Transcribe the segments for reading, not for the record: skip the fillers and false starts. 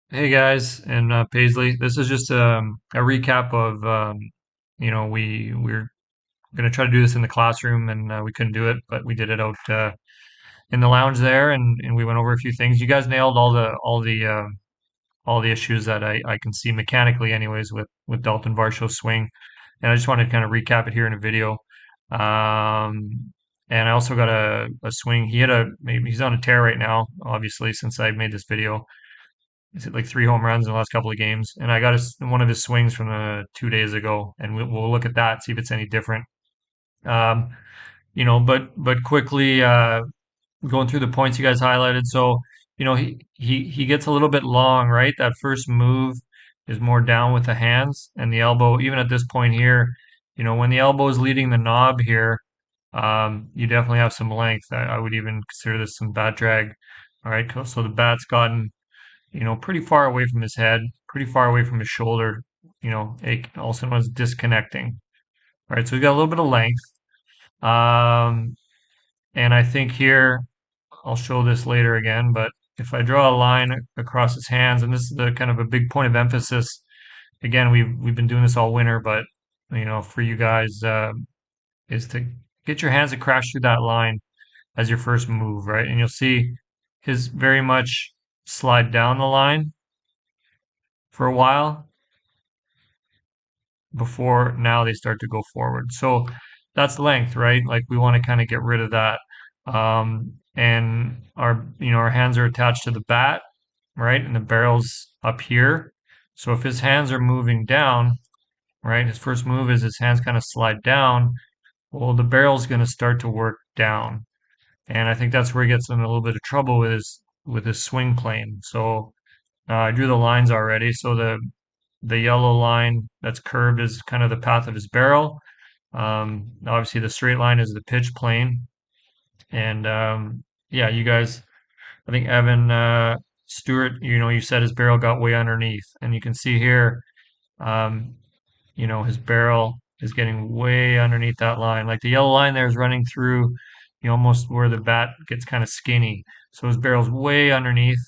Hey guys, and Paisley. This is just a recap of we're gonna try to do this in the classroom, and we couldn't do it, but we did it out in the lounge there, and we went over a few things. You guys nailed all the issues that I can see mechanically, anyways, with Daulton Varsho's swing, and I just wanted to kind of recap it here in a video. And I also got a swing. Maybe he's on a tear right now, obviously, since I made this video. He's hit like 3 home runs in the last couple of games, and I got one of his swings from 2 days ago, and we'll look at that, see if it's any different. Um, but quickly going through the points you guys highlighted. So, he gets a little bit long, right? That first move is more down with the hands and the elbow. Even at this point here, when the elbow is leading the knob here, you definitely have some length. I would even consider this some bat drag. All right, so the bat's gotten pretty far away from his head, pretty far away from his shoulder, also known as disconnecting. All right, so we got a little bit of length. Um, and I think here, I'll show this later again, but if I draw a line across his hands, and this is the kind of a big point of emphasis, again, we've been doing this all winter, but for you guys, is to get your hands to crash through that line as your first move, right? And you'll see his very much slide down the line for a while before now they start to go forward. So that's length, right? Like we want to kind of get rid of that. And our hands are attached to the bat, right? And the barrel's up here. So if his hands are moving down, right? His first move is his hands kind of slide down. Well, the barrel's going to start to work down. And I think that's where he gets in a little bit of trouble with his swing plane. So I drew the lines already. So the yellow line that's curved is kind of the path of his barrel. Obviously, the straight line is the pitch plane. And yeah, you guys, I think Evan Stewart, you said his barrel got way underneath. And you can see here, um, his barrel is getting way underneath that line. Like the yellow line there is running through, almost where the bat gets kind of skinny. So his barrel's way underneath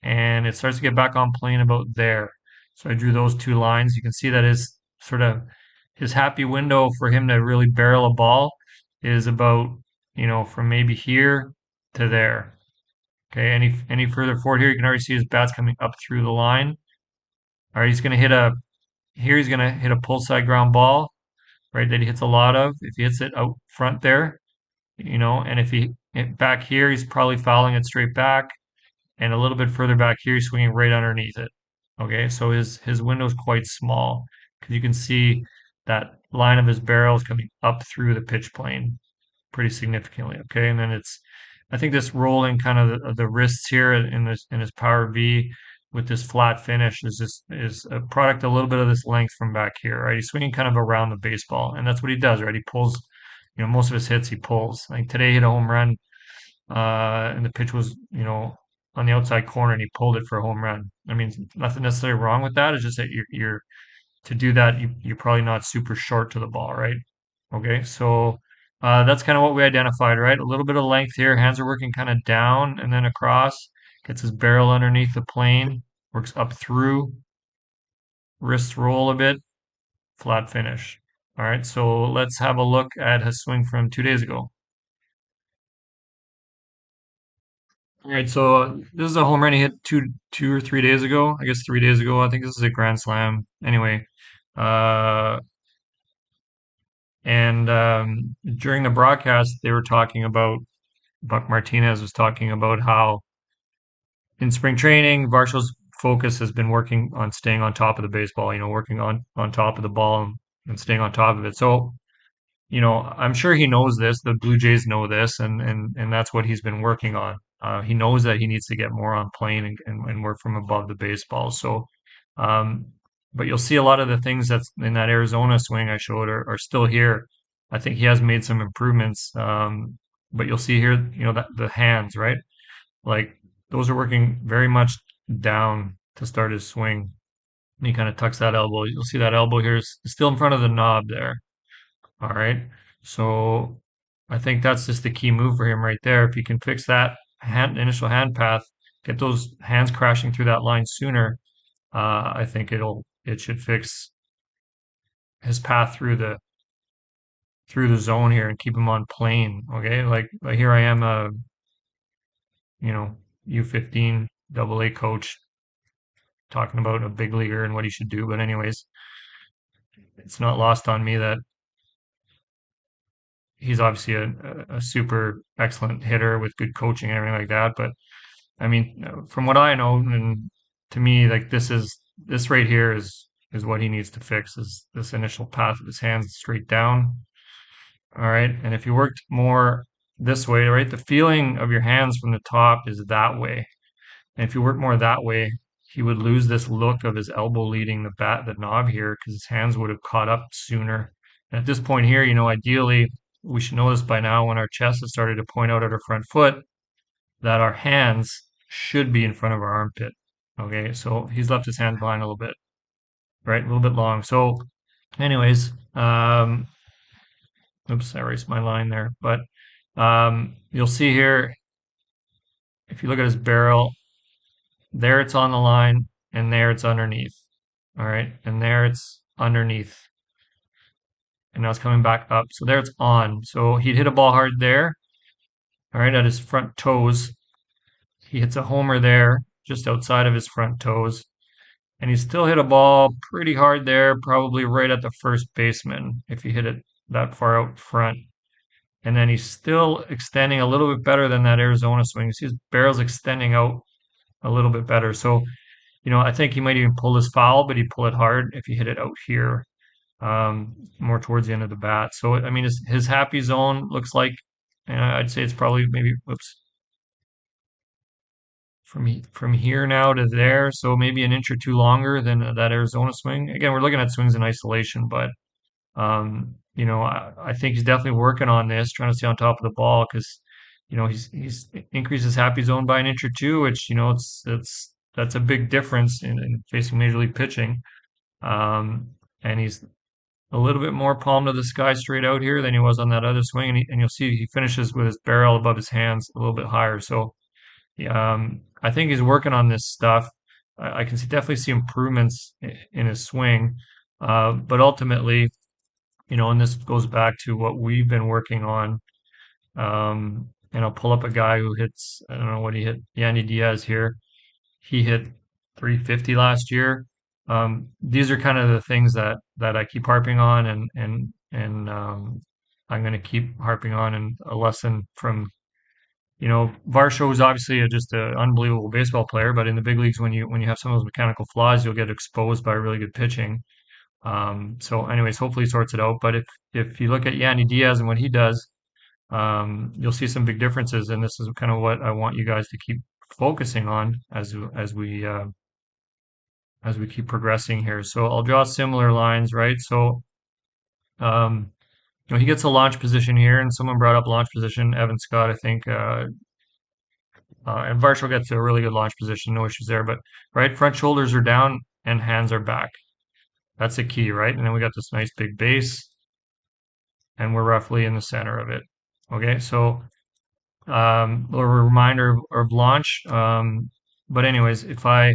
and it starts to get back on plane about there. So I drew those two lines. You can see that his sort of his happy window for him to really barrel a ball is about, from maybe here to there. Okay, any further forward here, you can already see his bat's coming up through the line. All right, he's gonna hit a pull side ground ball, right, that he hits a lot of. If he hits it out front there, and if he back here, he's probably fouling it straight back. And a little bit further back here, he's swinging right underneath it. Okay, so his window is quite small because you can see that line of his barrel is coming up through the pitch plane pretty significantly. Okay, and then I think this rolling kind of the wrists here in his power V with this flat finish is a product a little bit of this length from back here. Right, he's swinging kind of around the baseball, and that's what he does. Right, he pulls. Most of his hits he pulls. Like today, he hit a home run and the pitch was, on the outside corner, and he pulled it for a home run. I mean, nothing necessarily wrong with that. It's just that you're to do that, you're probably not super short to the ball, right? Okay, so that's kind of what we identified, right? A little bit of length here. Hands are working kind of down and then across. Gets his barrel underneath the plane. Works up through. Wrists roll a bit. Flat finish. All right, so let's have a look at his swing from 2 days ago. All right, so this is a home run he hit two or 3 days ago. I guess 3 days ago. I think this is a grand slam. Anyway, uh, and during the broadcast, they were talking about Buck Martinez was talking about how in spring training, Varsho's focus has been working on staying on top of the baseball. Working on top of the ball and staying on top of it. So I'm sure he knows this. The Blue Jays know this, and that's what he's been working on. He knows that he needs to get more on plane and work from above the baseball. So, um, but you'll see a lot of the things that's in that Arizona swing I showed are still here. I think he has made some improvements. But you'll see here, that the hands, right? Like those are working very much down to start his swing. And he kind of tucks that elbow. You'll see that elbow here is still in front of the knob there. All right. So I think that's just the key move for him right there. If he can fix that initial hand path, get those hands crashing through that line sooner, I think it should fix his path through the zone here and keep him on plane. Okay, like here I am, you know, U15 double A coach talking about a big leaguer and what he should do. But anyways, it's not lost on me that he's obviously a super excellent hitter with good coaching and everything like that. But I mean, from what I know, and to me, like this right here is what he needs to fix is this initial path of his hands straight down. All right. And if you worked more this way, right, the feeling of your hands from the top is that way. And if you work more that way, he would lose this look of his elbow leading the knob here because his hands would have caught up sooner. And at this point here, ideally, we should know this by now when our chest has started to point out at our front foot that our hands should be in front of our armpit. Okay, so he's left his hands behind a little bit, right? A little bit long. So, anyways, oops, I erased my line there. But you'll see here, if you look at his barrel, there it's on the line, and there it's underneath. All right, and there it's underneath. And now it's coming back up. So there it's on. So he'd hit a ball hard there, all right, at his front toes. He hits a homer there, just outside of his front toes. And he still hit a ball pretty hard there, probably right at the first baseman, if he hit it that far out front. And then he's still extending a little bit better than that Arizona swing. You see his barrel's extending out a little bit better. So, I think he might even pull his foul, but he'd pull it hard if he hit it out here, more towards the end of the bat. So, I mean, his happy zone looks like, and I'd say it's probably maybe, whoops, from here now to there, so maybe an inch or two longer than that Arizona swing. Again, we're looking at swings in isolation, but I think he's definitely working on this, trying to stay on top of the ball because he's increased his happy zone by an inch or two, which it's that's a big difference in facing major league pitching. And he's a little bit more palm to the sky straight out here than he was on that other swing, and you'll see he finishes with his barrel above his hands a little bit higher. So I think he's working on this stuff. I can definitely see improvements in his swing, but ultimately, and this goes back to what we've been working on. And I'll pull up a guy who hits, I don't know what he hit, Yandy Diaz here. He hit 350 last year. These are kind of the things that I keep harping on, and I'm going to keep harping on. And a lesson from Varsho is obviously just an unbelievable baseball player, but in the big leagues, when you have some of those mechanical flaws, you'll get exposed by really good pitching. So, anyways, hopefully he sorts it out. But if you look at Yandy Diaz and what he does, you'll see some big differences, and this is kind of what I want you guys to keep focusing on as we keep progressing here. So I'll draw similar lines, right? So, um, he gets a launch position here, and someone brought up launch position, Evan Scott, I think. And Varsho gets a really good launch position, no issues there. But right, front shoulders are down and hands are back. That's a key, right? And then we got this nice big base, and we're roughly in the center of it. Okay, so a reminder of launch. But anyways, if I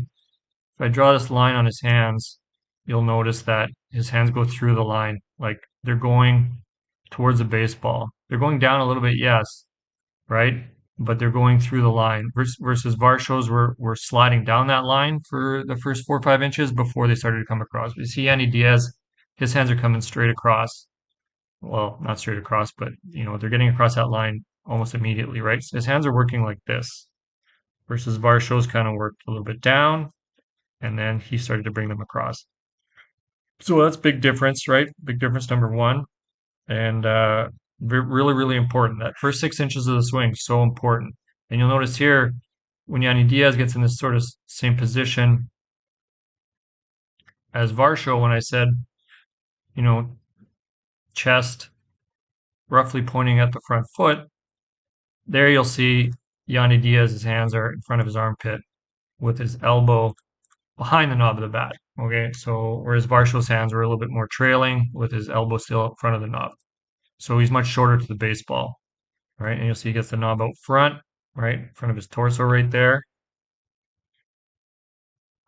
draw this line on his hands, you'll notice that his hands go through the line, like they're going towards the baseball. They're going down a little bit, yes, right? But they're going through the line versus Varsho's were sliding down that line for the first 4 or 5 inches before they started to come across. You see Andy Diaz, his hands are coming straight across. Well, not straight across, but they're getting across that line almost immediately, right? So his hands are working like this versus Varsho's kind of worked a little bit down and then he started to bring them across. So that's big difference, right? Big difference number one. And really, really important. That first 6 inches of the swing, so important. And you'll notice here, when Yanni Diaz gets in this sort of same position as Varsho, when I said, chest roughly pointing at the front foot, there you'll see Yanni Diaz's hands are in front of his armpit with his elbow behind the knob of the bat. Okay, so whereas Varsho's hands were a little bit more trailing with his elbow still in front of the knob. So he's much shorter to the baseball, right? And you'll see he gets the knob out front, right, in front of his torso right there.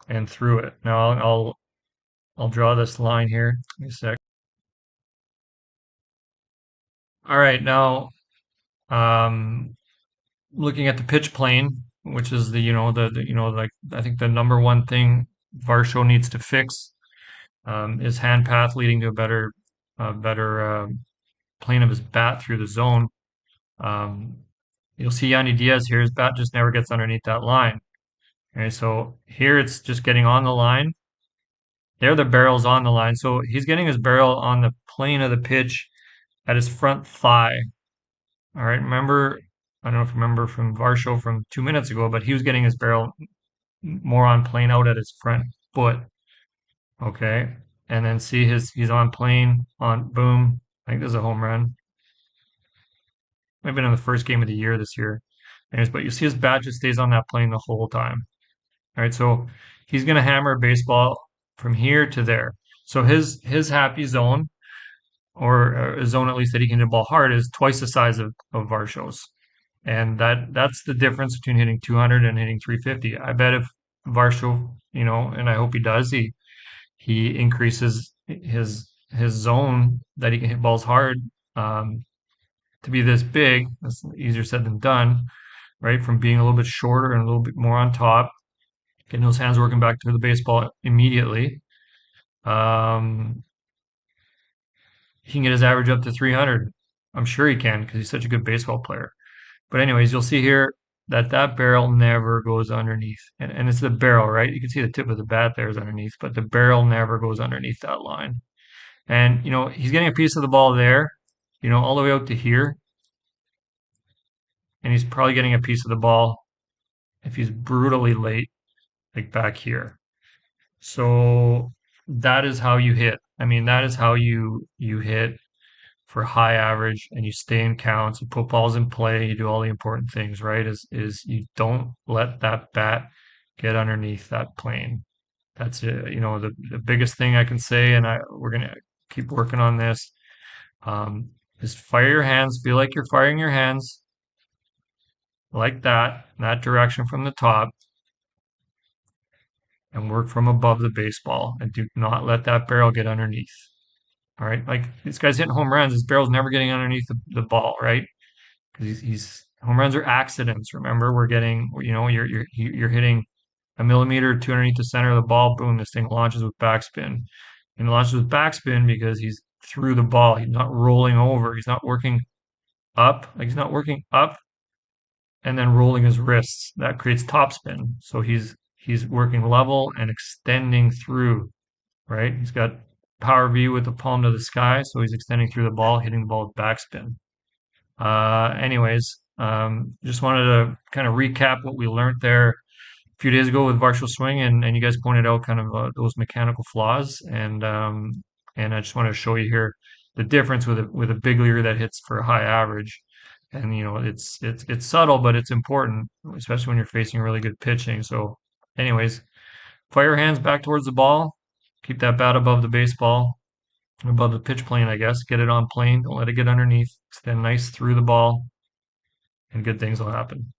and through it. Now I'll draw this line here. Give me a sec. All right, now um, looking at the pitch plane, which is the like I think the number one thing Varsho needs to fix is hand path leading to a better plane of his bat through the zone. Um, you'll see Yanni Diaz here. His bat just never gets underneath that line. Okay, so here it's just getting on the line. There the barrel's on the line. So he's getting his barrel on the plane of the pitch at his front thigh. All right, remember, I don't know if you remember from Varsho from 2 minutes ago, but he was getting his barrel more on plane out at his front foot. Okay. And then see he's on plane on boom. I think this is a home run. Might have been in the first game of the year this year. Anyways, but you see his bat just stays on that plane the whole time. All right, so he's gonna hammer a baseball from here to there. So his happy zone, or a zone at least that he can hit the ball hard, is twice the size of Varsho's. And that's the difference between hitting 200 and hitting 350. I bet if Varsho, and I hope he does, he increases his zone that he can hit balls hard um, to be this big. That's easier said than done, right? From being a little bit shorter and a little bit more on top, getting those hands working back to the baseball immediately. Um, he can get his average up to 300. I'm sure he can because he's such a good baseball player. But anyways, you'll see here that that barrel never goes underneath. And it's the barrel, right? You can see the tip of the bat there is underneath, but the barrel never goes underneath that line. And, he's getting a piece of the ball there, all the way out to here. And he's probably getting a piece of the ball if he's brutally late, like back here. So that is how you hit. I mean, that is how you hit for high average and you stay in counts, you put balls in play, you do all the important things, right? Is you don't let that bat get underneath that plane. That's it. The biggest thing I can say, and we're gonna keep working on this. Just fire your hands, feel like you're firing your hands like that, in that direction from the top, and work from above the baseball. And do not let that barrel get underneath. All right. Like this guy's hitting home runs, his barrel's never getting underneath the ball, right? Because he's home runs are accidents. Remember, we're getting, you're hitting a millimeter or two underneath the center of the ball. Boom, this thing launches with backspin. And it launches with backspin because he's through the ball. He's not rolling over. He's not working up. Like he's not working up and then rolling his wrists. That creates topspin. So he's working level and extending through, right? He's got power V with the palm to the sky, so he's extending through the ball, hitting the ball with backspin. Anyways, just wanted to kind of recap what we learned there a few days ago with Varsho Swing, and you guys pointed out kind of those mechanical flaws, and I just wanted to show you here the difference with a big leaguer that hits for a high average. And it's subtle, but it's important, especially when you're facing really good pitching. So, anyways, fire your hands back towards the ball, keep that bat above the baseball, above the pitch plane, I guess. Get it on plane, don't let it get underneath. Extend nice through the ball, and good things will happen.